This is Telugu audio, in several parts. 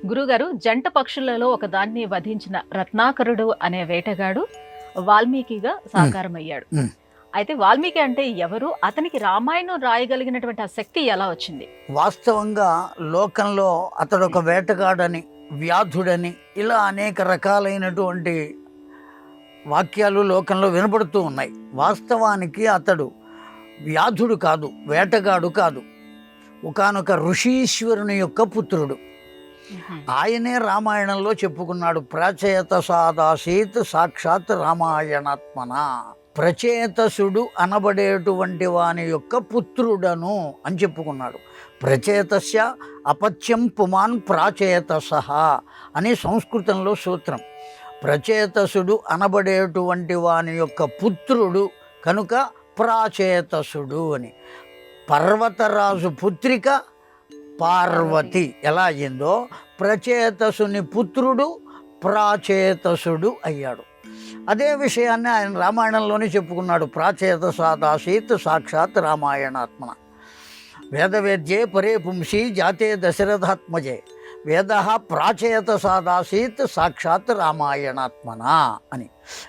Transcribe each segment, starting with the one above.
గురుగారు, జంట పక్షులలో ఒకదాన్ని వధించిన రత్నాకరుడు అనే వేటగాడు వాల్మీకిగా ఉమ్, సాకారమయ్యాడు. ఉమ్. అయితే వాల్మీకి అంటే ఎవరు? అతనికి రామాయణం రాయగలిగినటువంటి ఆ శక్తి ఎలా వచ్చింది? వాస్తవంగా లోకంలో అతడు ఒక వేటగాడని, వ్యాధుడని, ఇలా అనేక రకాలైనటువంటి వాక్యాలు లోకంలో వినపడుతూ ఉన్నాయి. వాస్తవానికి అతడు వ్యాధుడు కాదు, వేటగాడు కాదు, ఒకానొక ఋషీశ్వరుని యొక్క పుత్రుడు. ఆయనే రామాయణంలో చెప్పుకున్నాడు, ప్రచేతసాదాసీత్ సాక్షాత్ రామాయణాత్మన. ప్రచేతసుడు అనబడేటువంటి వాని యొక్క పుత్రుడను అని చెప్పుకున్నాడు. ప్రచేతస్య అపత్యం పుమాన్ ప్రాచేతసః అని సంస్కృతంలో సూత్రం. ప్రచేతసుడు అనబడేటువంటి వాని యొక్క పుత్రుడు కనుక ప్రాచేతసుడు అని. పర్వతరాజు పుత్రిక పార్వతి ఎలా అయ్యిందో ప్రచేతసుని పుత్రుడు ప్రాచేతసుడు అయ్యాడు. అదే విషయాన్ని ఆయన రామాయణంలోనే చెప్పుకున్నాడు, ప్రాచేతసాదాసీత్ సాక్షాత్ రామాయణాత్మన. వేదవేద్యే పరే పుంసి జాతే దశరథాత్మజే వేద ప్రాచేతసాదాసీత్ సాక్షాత్ రామాయణాత్మన అని.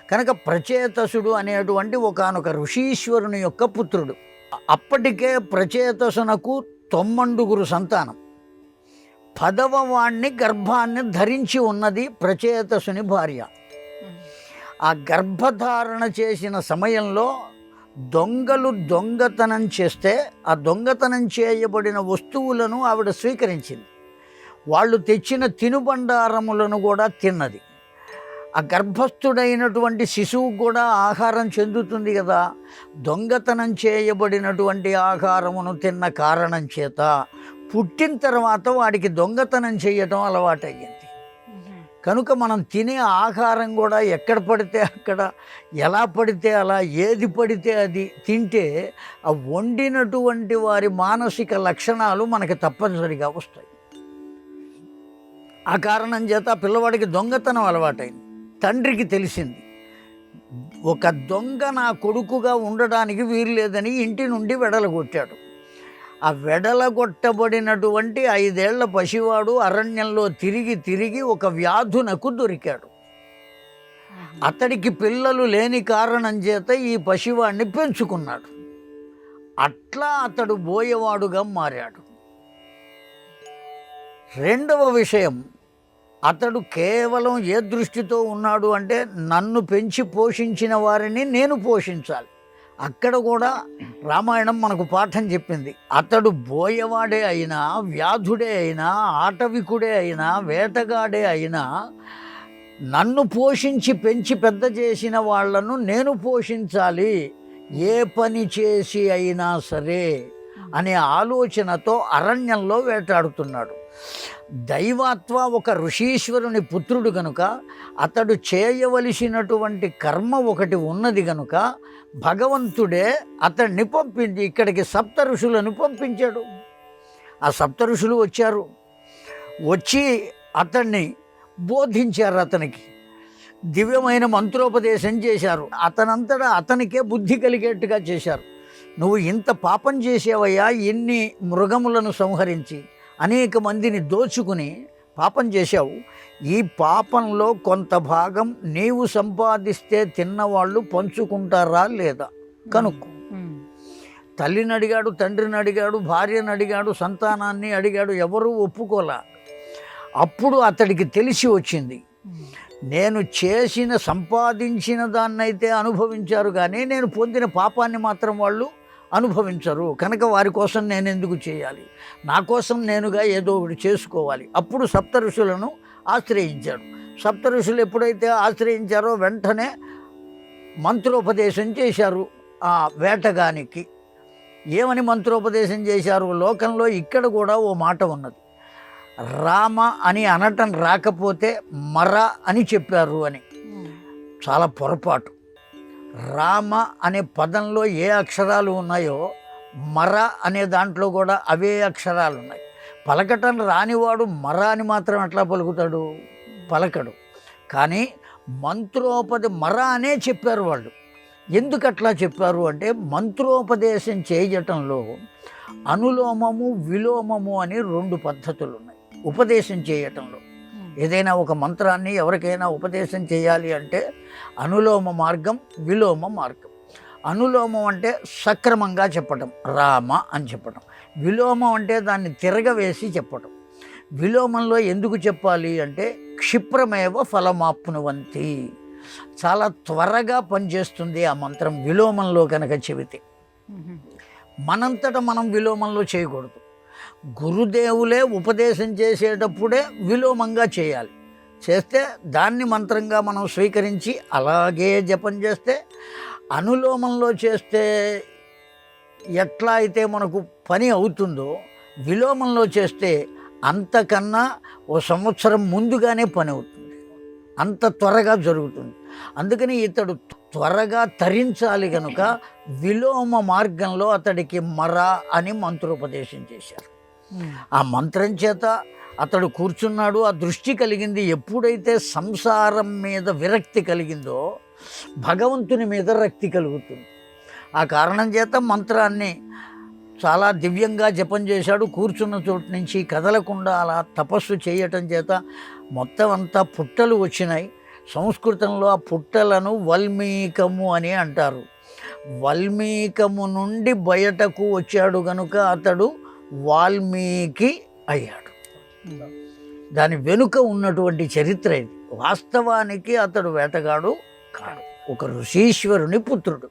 కనుక ప్రచేతసుడు అనేటువంటి ఒకానొక ఋషీశ్వరుని యొక్క పుత్రుడు. అప్పటికే ప్రచేతసునకు 9 సంతానం. 10వ వాణ్ణి గర్భాన్ని ధరించి ఉన్నది ప్రచేతసుని భార్య. ఆ గర్భధారణ చేసిన సమయంలో దొంగలు దొంగతనం చేస్తే ఆ దొంగతనం చేయబడిన వస్తువులను ఆవిడ స్వీకరించింది. వాళ్ళు తెచ్చిన తినుబండారములను కూడా తిన్నది. ఆ గర్భస్థుడైనటువంటి శిశువు కూడా ఆహారం చెందుతుంది కదా. దొంగతనం చేయబడినటువంటి ఆహారమును తిన్న కారణం చేత పుట్టిన తర్వాత వాడికి దొంగతనం చేయటం అలవాటయ్యింది. కనుక మనం తినే ఆహారం కూడా ఎక్కడ పడితే అక్కడ, ఎలా పడితే అలా, ఏది పడితే అది తింటే ఆ వండినటువంటి వారి మానసిక లక్షణాలు మనకి తప్పనిసరిగా వస్తాయి. ఆ కారణం చేత ఆ పిల్లవాడికి దొంగతనం అలవాటైంది. తండ్రికి తెలిసింది, ఒక దొంగ నా కొడుకుగా ఉండడానికి వీలు లేదని ఇంటి నుండి వెడలగొట్టాడు. ఆ వెడలగొట్టబడినటువంటి 5 ఏళ్ల పసివాడు అరణ్యంలో తిరిగి తిరిగి ఒక వ్యాధునకు దొరికాడు. అతడికి పిల్లలు లేని కారణం చేత ఈ పసివాడిని పెంచుకున్నాడు. అట్లా అతడు బోయవాడుగా మారాడు. రెండవ విషయం, అతడు కేవలం ఏ దృష్టితో ఉన్నాడు అంటే, నన్ను పెంచి పోషించిన వారిని నేను పోషించాలి. అక్కడ కూడా రామాయణం మనకు పాఠం చెప్పింది. అతడు బోయవాడే అయినా, వ్యాధుడే అయినా, ఆటవికుడే అయినా, వేటగాడే అయినా, నన్ను పోషించి పెంచి పెద్ద చేసిన వాళ్లను నేను పోషించాలి, ఏ పని చేసి అయినా సరే అనే ఆలోచనతో అరణ్యంలో వేటాడుతున్నాడు. దైవాత్వ ఒక ఋషీశ్వరుని పుత్రుడు కనుక అతడు చేయవలసినటువంటి కర్మ ఒకటి ఉన్నది కనుక భగవంతుడే అతన్ని పంపింది. ఇక్కడికి 7 ఋషులను పంపించాడు. ఆ 7 ఋషులు వచ్చారు, వచ్చి అతన్ని బోధించారు, అతనికి దివ్యమైన మంత్రోపదేశం చేశారు. అతనంతటా అతనికే బుద్ధి కలిగేట్టుగా చేశారు. నువ్వు ఇంత పాపం చేసావయ్యా, ఎన్ని మృగములను సంహరించి అనేక మందిని దోచుకుని పాపం చేశావు. ఈ పాపంలో కొంత భాగం నీవు సంపాదిస్తే తిన్నవాళ్ళు పంచుకుంటారా లేదా కనుక్కో. తల్లిని అడిగాడు, తండ్రిని అడిగాడు, భార్యను అడిగాడు, సంతానాన్ని అడిగాడు, ఎవరూ ఒప్పుకోలా. అప్పుడు అతడికి తెలిసి వచ్చింది, నేను సంపాదించిన దాన్నైతే అనుభవించారు కానీ నేను పొందిన పాపాన్ని మాత్రం వాళ్ళు అనుభవించరు. కనుక వారి కోసం నేను ఎందుకు చేయాలి, నా కోసం నేనుగా ఏదో ఒకటి చేసుకోవాలి. అప్పుడు 7 ఋషులను ఆశ్రయించాడు. 7 ఋషులు ఎప్పుడైతే ఆశ్రయించారో వెంటనే మంత్రోపదేశం చేశారు ఆ వేటగానికి. ఏమని మంత్రోపదేశం చేశారు? లోకంలో ఇక్కడ కూడా ఓ మాట ఉన్నది, రామ అని అనటం రాకపోతే మర అని చెప్పారు అని. చాలా పొరపాటు. రామ అనే పదంలో ఏ అక్షరాలు ఉన్నాయో మర అనే దాంట్లో కూడా అవే అక్షరాలు ఉన్నాయి. పలకటం రానివాడు మర అని మాత్రం ఎట్లా పలుకుతాడు? పలకడు. కానీ మర అనే చెప్పారు వాళ్ళు. ఎందుకు అట్లా చెప్పారు అంటే, మంత్రోపదేశం చేయటంలో అనులోమము విలోమము అని 2 పద్ధతులు ఉన్నాయి ఉపదేశం చేయటంలో. ఏదైనా ఒక మంత్రాన్ని ఎవరికైనా ఉపదేశం చేయాలి అంటే అనులోమ మార్గం, విలోమ మార్గం. అనులోమం అంటే సక్రమంగా చెప్పటం, రామ అని చెప్పటం. విలోమం అంటే దాన్ని తిరగవేసి చెప్పటం. విలోమంలో ఎందుకు చెప్పాలి అంటే క్షిప్రమేవ ఫలమాప్నువంతి, చాలా త్వరగా పనిచేస్తుంది ఆ మంత్రం విలోమంలో కనుక చెబితే. మనంతట మనం విలోమంలో చేయకూడదు. గురుదేవులే ఉపదేశం చేసేటప్పుడే విలోమంగా చేయాలి. చేస్తే దాన్ని మంత్రంగా మనం స్వీకరించి అలాగే జపం చేస్తే, అనులోమంలో చేస్తే ఎట్లా అయితే మనకు పని అవుతుందో విలోమంలో చేస్తే అంతకన్నా ఓ సంవత్సరం ముందుగానే పని అవుతుంది, అంత త్వరగా జరుగుతుంది. అందుకని ఇతడు త్వరగా తరించాలి కనుక విలోమ మార్గంలో అతడికి మర అని మంత్రోపదేశం చేశారు. ఆ మంత్రం చేత అతడు కూర్చున్నాడు, ఆ దృష్టి కలిగింది. ఎప్పుడైతే సంసారం మీద విరక్తి కలిగిందో భగవంతుని మీద రక్తి కలుగుతుంది. ఆ కారణం చేత మంత్రాన్ని చాలా దివ్యంగా జపం చేశాడు. కూర్చున్న చోటు నుంచి కదలకుండా అలా తపస్సు చేయటం చేత మొత్తం అంతా పుట్టలు వచ్చినాయి. సంస్కృతంలో ఆ పుట్టలను వల్మీకము అని అంటారు. వల్మీకము నుండి బయటకు వచ్చాడు కనుక అతడు వాల్మీకి అయ్యాడు. దాని వెనుక ఉన్నటువంటి చరిత్ర ఇది. వాస్తవానికి అతడు వేటగాడు కాడు, ఒక ఋషీశ్వరుని పుత్రుడు.